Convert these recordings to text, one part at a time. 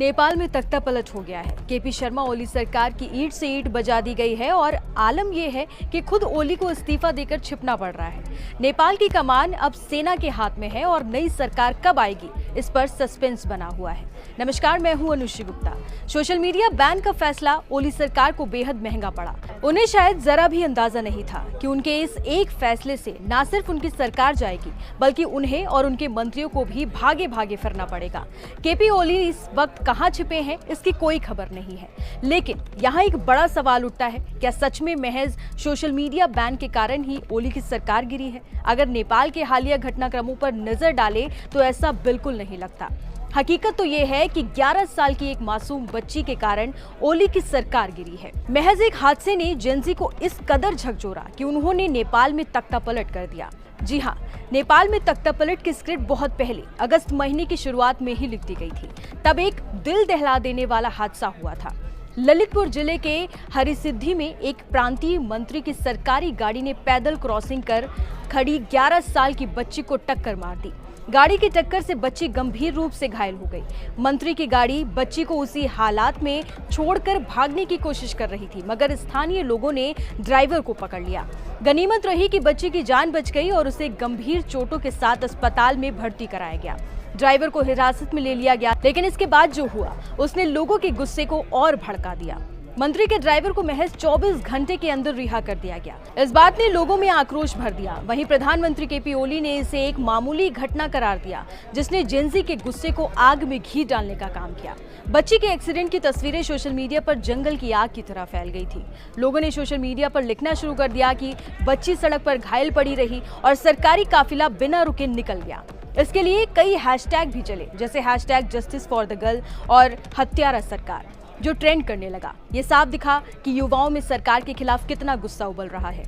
नेपाल में तख्ता पलट हो गया है। केपी शर्मा ओली सरकार की ईंट से ईंट बजा दी गई है और आलम यह है कि खुद ओली को इस्तीफा देकर छिपना पड़ रहा है। नेपाल की कमान अब सेना के हाथ में है और नई सरकार कब आएगी इस पर सस्पेंस बना हुआ है। नमस्कार, मैं हूं Anushree Gupta. Social media ban का फैसला ओली सरकार को बेहद महंगा पड़ा। उन्हें शायद जरा भी अंदाजा नहीं था कि उनके इस एक फैसले से न सिर्फ उनकी सरकार जाएगी बल्कि उन्हें और उनके मंत्रियों को भी भागे भागे फिरना पड़ेगा। केपी ओली इस वक्त कहां छिपे हैं इसकी कोई खबर नहीं है। लेकिन यहाँ एक बड़ा सवाल उठता है, क्या सच में महज सोशल मीडिया बैन के कारण ही ओली की सरकार गिरी है? अगर नेपाल के हालिया घटनाक्रमों पर नजर डालें तो ऐसा बिल्कुल नहीं लगता। हकीकत तो ये है कि 11 साल की एक मासूम बच्ची के कारण ओली की सरकार गिरी है। महज एक हादसे ने जेनजी को इस कदर झकझोरा कि उन्होंने नेपाल में तख्ता पलट कर दिया। जी हाँ, नेपाल में तख्ता पलट की स्क्रिप्ट बहुत पहले अगस्त महीने की शुरुआत में ही लिख दी गई थी। तब एक दिल दहला देने वाला हादसा हुआ था। ललितपुर जिले के हरिसिद्धि में एक प्रांतीय मंत्री की सरकारी गाड़ी ने पैदल क्रॉसिंग कर खड़ी 11 साल की बच्ची को टक्कर मार दी। गाड़ी की टक्कर से बच्ची गंभीर रूप से घायल हो गई। मंत्री की गाड़ी बच्ची को उसी हालात में छोड़कर भागने की कोशिश कर रही थी, मगर स्थानीय लोगों ने ड्राइवर को पकड़ लिया। गनीमत रही कि बच्ची की जान बच गई और उसे गंभीर चोटों के साथ अस्पताल में भर्ती कराया गया। ड्राइवर को हिरासत में ले लिया गया, लेकिन इसके बाद जो हुआ उसने लोगों के गुस्से को और भड़का दिया। मंत्री के ड्राइवर को महज 24 घंटे के अंदर रिहा कर दिया गया। इस बात ने लोगों में आक्रोश भर दिया। वहीं प्रधानमंत्री केपी ओली ने इसे एक मामूली घटना करार दिया, जिसने जेनजी के गुस्से को आग में घी डालने का काम किया। बच्ची के एक्सीडेंट की तस्वीरें सोशल मीडिया पर जंगल की आग की तरह फैल गई थी। लोगों ने सोशल मीडिया पर लिखना शुरू कर दिया कि बच्ची सड़क पर घायल पड़ी रही और सरकारी काफिला बिना रुके निकल गया। इसके लिए कई हैशटैग भी चले, जैसे hashtag justice for the girl और हत्यारा सरकार, जो ट्रेंड करने लगा। ये साफ दिखा कि युवाओं में सरकार के खिलाफ कितना गुस्सा उबल रहा है।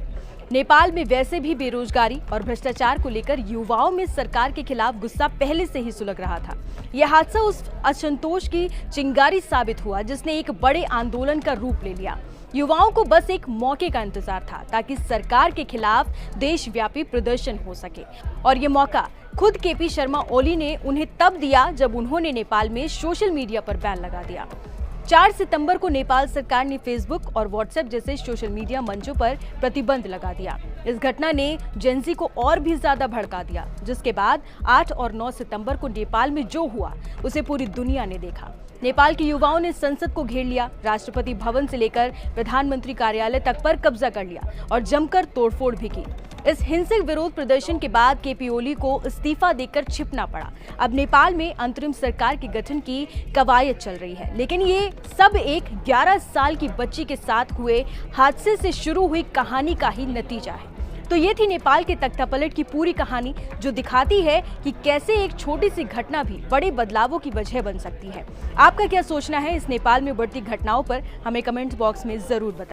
नेपाल में वैसे भी बेरोजगारी और भ्रष्टाचार को लेकर युवाओं में सरकार के खिलाफ गुस्सा पहले से ही सुलग रहा था। यह हादसा उस असंतोष की चिंगारी साबित हुआ जिसने एक बड़े आंदोलन का रूप ले लिया। युवाओं को बस एक मौके का इंतजार था ताकि सरकार के खिलाफ देशव्यापी प्रदर्शन हो सके, और ये मौका खुद केपी शर्मा ओली ने उन्हें तब दिया जब उन्होंने नेपाल में सोशल मीडिया पर बैन लगा दिया। 4 सितंबर को नेपाल सरकार ने फेसबुक और व्हाट्सएप जैसे सोशल मीडिया मंचों पर प्रतिबंध लगा दिया। इस घटना ने जेनजी को और भी ज्यादा भड़का दिया, जिसके बाद 8 और 9 सितंबर को नेपाल में जो हुआ उसे पूरी दुनिया ने देखा। नेपाल के युवाओं ने संसद को घेर लिया, राष्ट्रपति भवन से लेकर प्रधानमंत्री कार्यालय तक पर कब्जा कर लिया और जमकर तोड़फोड़ भी की। इस हिंसक विरोध प्रदर्शन के बाद केपी ओली को इस्तीफा देकर छिपना पड़ा। अब नेपाल में अंतरिम सरकार के गठन की कवायद चल रही है, लेकिन ये सब एक 11 साल की बच्ची के साथ हुए हादसे से शुरू हुई कहानी का ही नतीजा है। तो ये थी नेपाल के तख्तापलट की पूरी कहानी, जो दिखाती है कि कैसे एक छोटी सी घटना भी बड़े बदलावों की वजह बन सकती है। आपका क्या सोचना है इस नेपाल में बढ़ती घटनाओं पर? हमें कमेंट बॉक्स में जरूर बताएं।